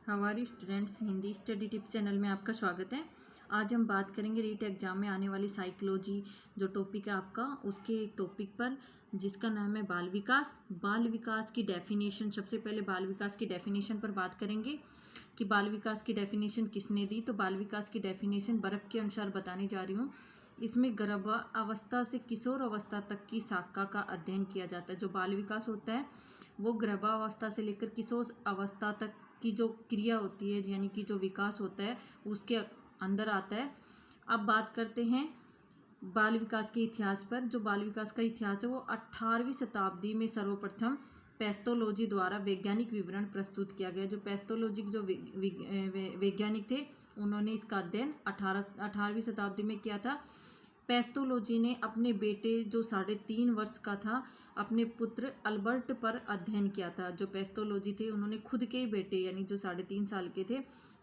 हमारी students Hindi study tips channel में आपका स्वागत है। आज हम बात करेंगे रीट एग्जाम में आने वाली साइकोलॉजी जो टॉपिक है आपका, उसके एक टॉपिक पर जिसका नाम है बाल विकास। बाल विकास की डेफिनेशन, सबसे पहले बाल विकास की डेफिनेशन पर बात करेंगे कि बाल विकास की डेफिनेशन किसने दी। तो बाल विकास की डेफिनेशन बर्फ के अनुसार बताने जा रही हूँ। इसमें गर्भावस्था से किशोर अवस्था तक की शाखा का अध्ययन किया जाता है। जो बाल विकास होता है वो गर्भावस्था से लेकर किशोर अवस्था तक की जो क्रिया होती है, यानी कि जो विकास होता है उसके अंदर आता है। अब बात करते हैं बाल विकास के इतिहास पर। जो बाल विकास का इतिहास है वो 18वीं शताब्दी में सर्वप्रथम पैथोलॉजी द्वारा वैज्ञानिक विवरण प्रस्तुत किया गया। जो पैथोलॉजी जो वैज्ञानिक थे उन्होंने इसका अध्ययन 18वीं शताब्दी में किया था। पैथोलॉजी ने अपने बेटे जो 3.5 वर्ष का था, अपने पुत्र अल्बर्ट पर अध्ययन किया था। जो पैथोलॉजी थे उन्होंने खुद के ही बेटे यानी जो 3.5 साल के थे,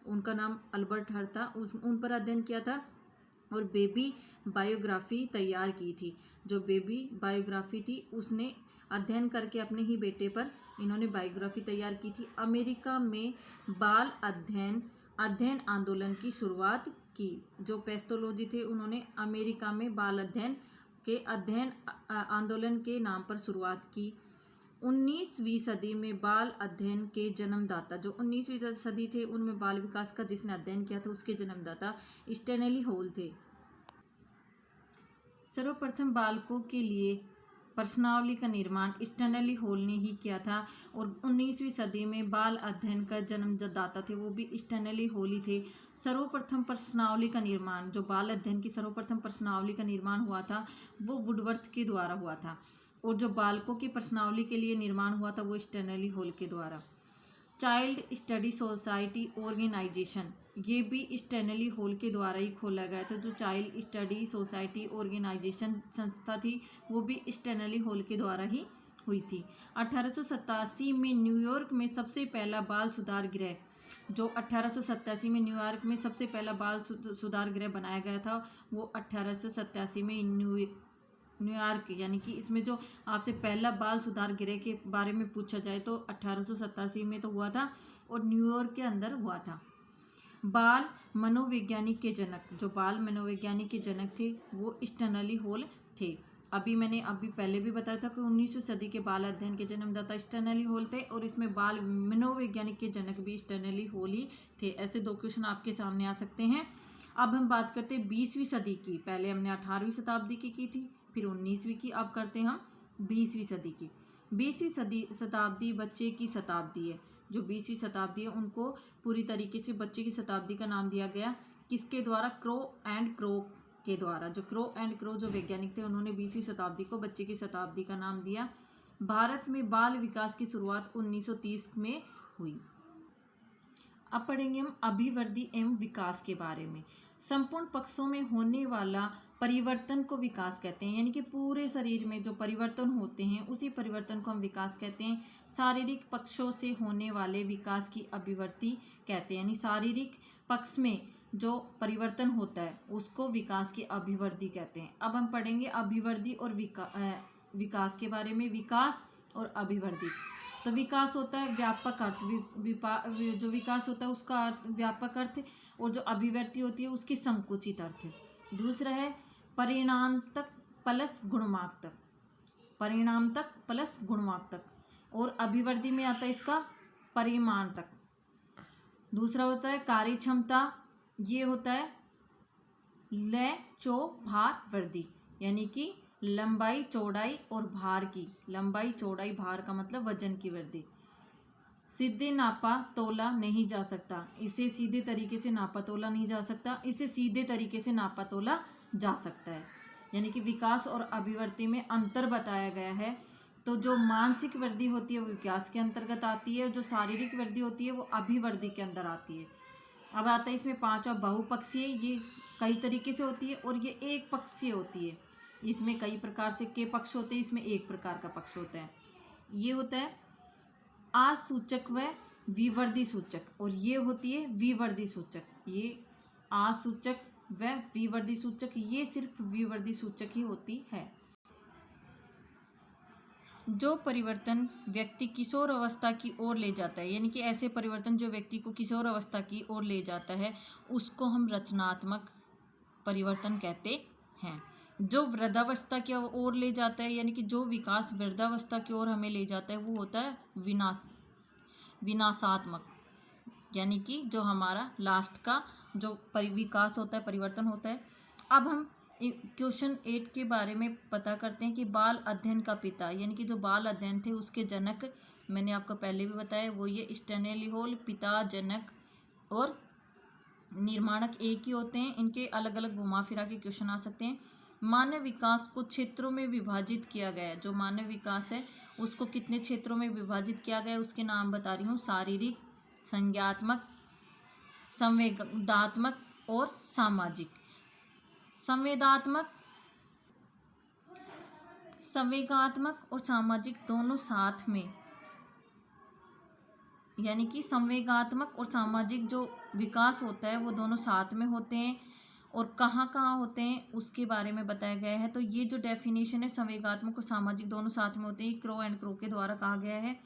उनका नाम अल्बर्ट हर था, उन पर अध्ययन किया था और बेबी बायोग्राफी तैयार की थी। जो बेबी बायोग्राफी थी उसने अध्ययन करके अपने ही बेटे पर इन्होंने बायोग्राफी तैयार की थी। अमेरिका में बाल अध्ययन आंदोलन की शुरुआत की। जो पैथोलॉजी थे उन्होंने अमेरिका में बाल अध्ययन आंदोलन के नाम पर शुरुआत की। 19वीं सदी में बाल अध्ययन के जन्मदाता, जो 19वीं सदी थे उनमें बाल विकास का जिसने अध्ययन किया था उसके जन्मदाता स्टैनली हॉल थे। सर्वप्रथम बालकों के लिए प्रश्नावली का निर्माण स्टैनली हॉल ने ही किया था और 19वीं सदी में बाल अध्ययन का जन्मदाता थे वो भी स्टैनली हॉल ही थे। सर्वप्रथम प्रश्नावली का निर्माण, जो बाल अध्ययन की सर्वप्रथम प्रश्नावली का निर्माण हुआ था वो वुडवर्थ के द्वारा हुआ था और जो बालकों की प्रश्नावली के लिए निर्माण हुआ था वो स्टैनली हॉल के द्वारा। चाइल्ड स्टडी सोसाइटी ऑर्गेनाइजेशन, ये भी स्टैनली हॉल के द्वारा ही खोला गया था। जो चाइल्ड स्टडी सोसाइटी ऑर्गेनाइजेशन संस्था थी वो भी स्टैनली हॉल के द्वारा ही हुई थी। 1887 में न्यूयॉर्क में सबसे पहला बाल सुधार गृह, जो 1887 में न्यूयॉर्क में सबसे पहला बाल सुधार गृह बनाया गया था वो 1887 में न्यूयॉर्क, यानी कि इसमें जो आपसे पहला बाल सुधार गृह के बारे में पूछा जाए तो 1887 में तो हुआ था और न्यूयॉर्क के अंदर हुआ था। बाल मनोवैज्ञानिक के जनक, जो बाल मनोवैज्ञानिक के जनक थे वो स्टैनली हॉल थे। मैंने पहले भी बताया था कि 19वीं सदी के बाल अध्ययन के जन्मदाता स्टैनली हॉल थे और इसमें बाल मनोवैज्ञानिक के जनक भी स्टैनली हॉल ही थे। ऐसे 2 क्वेश्चन आपके सामने आ सकते हैं। अब हम बात करते हैं 20वीं सदी की। पहले हमने 18वीं शताब्दी की थी, फिर 19वीं की, अब करते हैं हम 20वीं सदी की। 20वीं शताब्दी बच्चे की शताब्दी है। जो 20वीं शताब्दी है उनको पूरी तरीके से बच्चे की शताब्दी का नाम दिया गया। किसके द्वारा? क्रो एंड क्रो के द्वारा। जो क्रो एंड क्रो जो वैज्ञानिक थे उन्होंने 20वीं शताब्दी को बच्चे की शताब्दी का नाम दिया। भारत में बाल विकास की शुरुआत 1930 में हुई। अब पढ़ेंगे हम अभिवृद्धि एवं विकास के बारे में। संपूर्ण पक्षों में होने वाला परिवर्तन को विकास कहते हैं, यानी कि पूरे शरीर में जो परिवर्तन होते हैं उसी परिवर्तन को हम विकास कहते हैं। शारीरिक पक्षों से होने वाले विकास की अभिवृद्धि कहते हैं, यानी शारीरिक पक्ष में जो परिवर्तन होता है उसको विकास की अभिवृद्धि कहते हैं। अब हम पढ़ेंगे अभिवृद्धि और विकास के बारे में। विकास और अभिवृद्धि, तो विकास होता है व्यापक अर्थ, जो विकास होता है उसका अर्थ व्यापक अर्थ, और जो अभिवृद्धि होती है उसकी संकुचित अर्थ। दूसरा है परिणाम तक प्लस गुणमात्मक, परिणाम तक प्लस गुणमात्मक, और अभिवृद्धि में आता है इसका परिमाण तक। दूसरा होता है कार्य क्षमता, ये होता है लय चो भार वृद्धि, यानी कि लंबाई चौड़ाई और भार की, लंबाई चौड़ाई भार का मतलब वजन की वृद्धि। सीधे नापा तोला नहीं जा सकता, इसे सीधे तरीके से नापा तोला नहीं जा सकता, इसे सीधे तरीके से नापा तोला जा सकता है। यानी कि विकास और अभिवृद्धि में अंतर बताया गया है। तो जो मानसिक वृद्धि होती है वो विकास के अंतर्गत आती है, जो शारीरिक वृद्धि होती है वो अभिवृद्धि के अंदर आती है। अब आता है इसमें 5वां बहुपक्षीय, ये कई तरीके से होती है और ये एक पक्षीय होती है। इसमें कई प्रकार से के पक्ष होते हैं, इसमें एक प्रकार का पक्ष होता है। ये होता है आसूचक व विवर्धी सूचक, और ये होती है विवर्धी सूचक। ये आसूचक व विवर्धी सूचक, ये सिर्फ विवर्धी सूचक ही होती है। जो परिवर्तन व्यक्ति किशोर अवस्था की ओर ले जाता है, यानी कि ऐसे परिवर्तन जो व्यक्ति को किशोर अवस्था की ओर ले जाता है, उसको हम रचनात्मक परिवर्तन कहते हैं। जो वृद्धावस्था की ओर ले जाता है, यानी कि जो विकास वृद्धावस्था की ओर हमें ले जाता है, वो होता है विनाशात्मक, यानी कि जो हमारा लास्ट का जो विकास होता है, परिवर्तन होता है। अब हम क्वेश्चन 8 के बारे में पता करते हैं कि बाल अध्ययन का पिता, यानी कि जो बाल अध्ययन थे उसके जनक, मैंने आपको पहले भी बताया, वो ये स्टैनली हॉल। पिता, जनक और निर्माणक एक ही होते हैं, इनके अलग अलग घुमा फिरा के क्वेश्चन आ सकते हैं। मानव विकास को क्षेत्रों में विभाजित किया गया है। जो मानव विकास है उसको कितने क्षेत्रों में विभाजित किया गया है, उसके नाम बता रही हूँ। शारीरिक, संज्ञात्मक, संवेदनात्मक और सामाजिक। संवेगात्मक और सामाजिक दोनों साथ में, यानी कि संवेगात्मक और सामाजिक जो विकास होता है वो दोनों साथ में होते हैं। और कहाँ कहाँ होते हैं उसके बारे में बताया गया है। तो ये जो डेफिनेशन है, संवेगात्मक और सामाजिक दोनों साथ में होते हैं, क्रो एंड क्रो के द्वारा कहा गया है।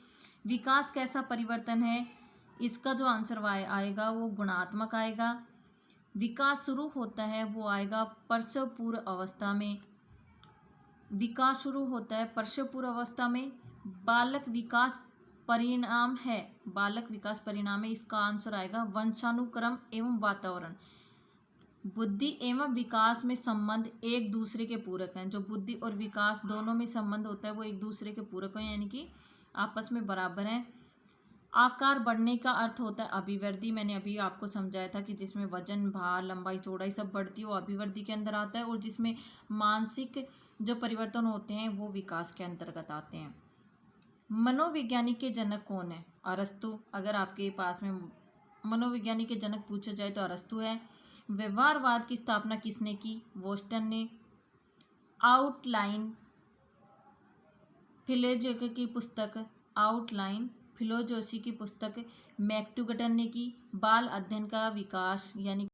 विकास कैसा परिवर्तन है, इसका जो आंसर आएगा वो गुणात्मक आएगा। विकास शुरू होता है वो आएगा प्रसव पूर्व अवस्था में। विकास शुरू होता है प्रसव पूर्व अवस्था में। बालक विकास परिणाम है, बालक विकास परिणाम है, इसका आंसर आएगा वंशानुक्रम एवं वातावरण। बुद्धि एवं विकास में संबंध एक दूसरे के पूरक हैं। जो बुद्धि और विकास दोनों में संबंध होता है वो एक दूसरे के पूरक हैं, यानी कि आपस में बराबर हैं। आकार बढ़ने का अर्थ होता है अभिवृद्धि। मैंने अभी आपको समझाया था कि जिसमें वजन, भार, लंबाई, चौड़ाई सब बढ़ती है वो अभिवृद्धि के अंदर आता है, और जिसमें मानसिक जो परिवर्तन होते हैं वो विकास के अंतर्गत आते हैं। मनोविज्ञानिक के जनक कौन है? अरस्तु। अगर आपके पास में मनोविज्ञानिक के जनक पूछा जाए तो अरस्तु है। व्यवहारवाद की स्थापना किसने की? वोल्टेयर ने। आउटलाइन फिलोजेफी की पुस्तक, आउटलाइन फिलोजेफी की पुस्तक मैक्टूगटन ने की। बाल अध्ययन का विकास यानी